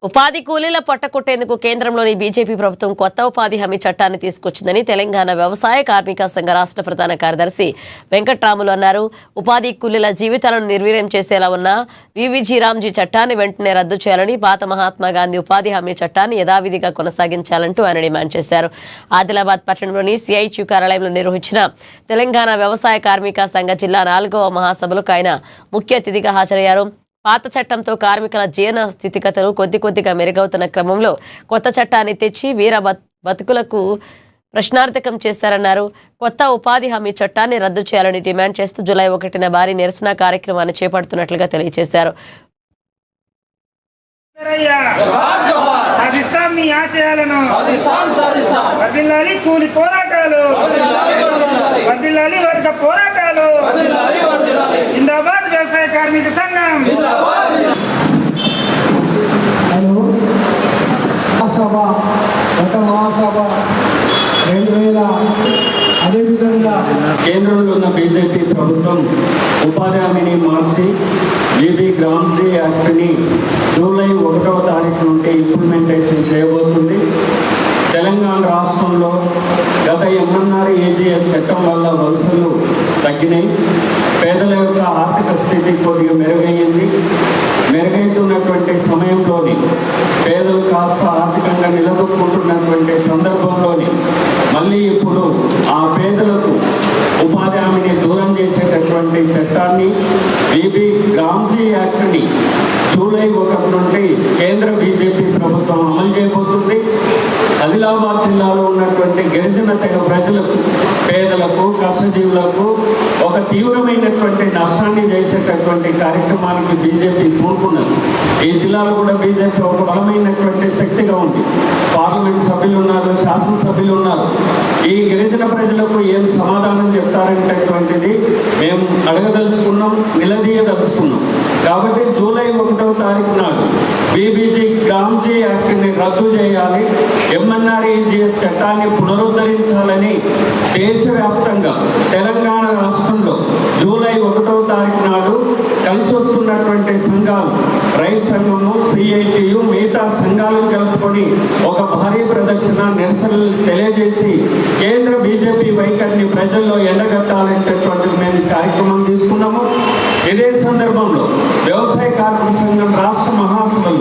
ఉపాధి కూలీల పొట్టకొట్టేందుకు కేంద్రంలోని బీజేపీ ప్రభుత్వం కొత్త ఉపాధి హామీ చట్టాన్ని తీసుకొచ్చిందని తెలంగాణ వ్యవసాయ కార్మిక సంఘ రాష్ట్ర ప్రధాన కార్యదర్శి వెంకట్రాములు అన్నారు. ఉపాధి కూలీల జీవితాలను నిర్వీర్యం చేసేలా ఉన్న వివిజీ రామ్జీ చట్టాన్ని వెంటనే రద్దు చేయాలని, పాత మహాత్మా గాంధీ ఉపాధి హామీ చట్టాన్ని యథావిధిగా కొనసాగించాలంటూ ఆయన డిమాండ్ చేశారు. ఆదిలాబాద్ పట్టణంలోని సిఐటియు కార్యాలయంలో నిర్వహించిన తెలంగాణ వ్యవసాయ కార్మిక సంఘ జిల్లా 4వ మహాసభలకు ఆయన ముఖ్య అతిథిగా హాజరయ్యారు. పాత చట్టంతో కార్మికుల జీవన స్థితిగతులు కొద్దిగా మెరుగవుతున్న క్రమంలో కొత్త చట్టాన్ని తెచ్చి వీర బతుకులకు ప్రశ్నార్థకం చేశారన్నారు. కొత్త ఉపాధి హామీ చట్టాన్ని రద్దు చేయాలని డిమాండ్ చేస్తూ జూలై 1న భారీ నిరసన కార్యక్రమాన్ని చేపడుతున్నట్లుగా తెలియజేశారు. వ్యవసాయ కార్మిక సంఘం మహాసభ గత మహాసభ 2000 అదేవిధంగా కేంద్రంలో ఉన్న బీజేపీ ప్రభుత్వం ఉపాధి హామీని మార్చి బీబీ గ్రామ్జీ యాక్ట్ని జూలై 1వ తారీఖు నుండి ఇంప్లిమెంటేషన్ చేయబోతుంది. తెలంగాణ రాష్ట్రంలో గత ఎంఎన్ఆర్ఈజీఎస్ చట్టం వల్ల వలసలు తగ్గినాయి. పేదల యొక్క ఆర్థిక స్థితి కొద్దిగా మెరుగయ్యింది. మెరుగైతున్నటువంటి సమయంలోని పేదలు కాస్త ఆర్థికంగా నిలదొక్కుంటున్నటువంటి సందర్భంలోని మళ్ళీ ఇప్పుడు ఆ పేదలకు ఉపాధి హామీని దూరం చేసేటటువంటి చట్టాన్ని బీబీ గ్రామ్జీ యాక్ట్ని జూలై 1 నుండి కేంద్ర బీజేపీ ప్రభుత్వం అమలు చేయబోతుంది. ఆదిలాబాద్ జిల్లాలో ఉన్నటువంటి గిరిజన తెగ ప్రజలకు, పేదలకు, కష్టజీవులకు ఒక తీవ్రమైనటువంటి నష్టాన్ని చేసేటటువంటి కార్యక్రమానికి బీజేపీ పూనుకున్నది. ఈ జిల్లాలో కూడా బీజేపీ ఒక బలమైనటువంటి శక్తిగా ఉంది. పార్లమెంట్ సభ్యులు ఉన్నారు, శాసనసభ్యులు ఉన్నారు. ఈ గిరిజన ప్రజలకు ఏం సమాధానం చెప్తారనేటటువంటిది మేము అడగదలుచుకున్నాం, నిలదీయదలుచుకున్నాం. కాబట్టి జూలై 1వ తారీఖు నాడు బీబీజీ గ్రామ్జీ యాక్ట్ని రద్దు చేయాలి, ఎంఎన్ఆర్ఈజీఎస్ చట్టాన్ని పునరుద్ధరించాలని దేశవ్యాప్తంగా తెలంగాణ రాష్ట్రంలో జూలై 1వ తారీఖు నాడు కలిసి వస్తున్నటువంటి సంఘాలు, రైతు సంఘము, సిఐటియు, మిగతా సంఘాలు కలుపుకొని ఒక భారీ ప్రదర్శన, నిరసనలు తెలియజేసి కేంద్ర బీజేపీ వైఖరిని ప్రజల్లో ఎండగట్టాలనేటటువంటి మేము కార్యక్రమం తీసుకున్నాము. ఇదే సందర్భంలో వ్యవసాయ కార్మిక సంఘం రాష్ట్ర మహాసభలు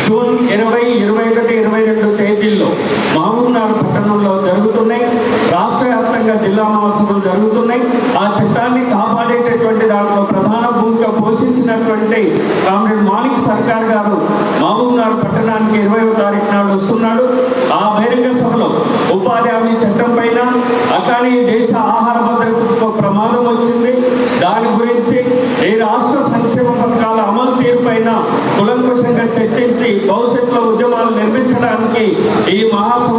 జూన్ 20, 21, 22 తేదీల్లో మహబూబ్నగర్ పట్టణంలో జరుగుతున్నాయి. రాష్ట్ర వ్యాప్తంగా జిల్లా మహాసభలు జరుగుతున్నాయి. ఆ చట్టాన్ని కాపాడేటటువంటి దాంట్లో ప్రధాన భూమిక పోషించినటువంటి కామ్రేడ్ మాణిక్ సర్కార్ గారు మహబూబ్నగర్ పట్టణానికి 20వ తారీఖు నాడు వస్తున్నాడు. ఆ బహిరంగ సభలో ఉపాధి హామీ చట్టం పైన, అట్లానే దేశ ఆహార భద్రతకు ప్రమాదం వచ్చింది, దాని గురించి ఈ రాష్ట్ర సంక్షేమ పథకాల అమలు తీరు పైన కులంకుశంగా చర్చించి భవిష్యత్తులో ఉద్యమాలు నిర్మించడానికి ఈ మహాసభ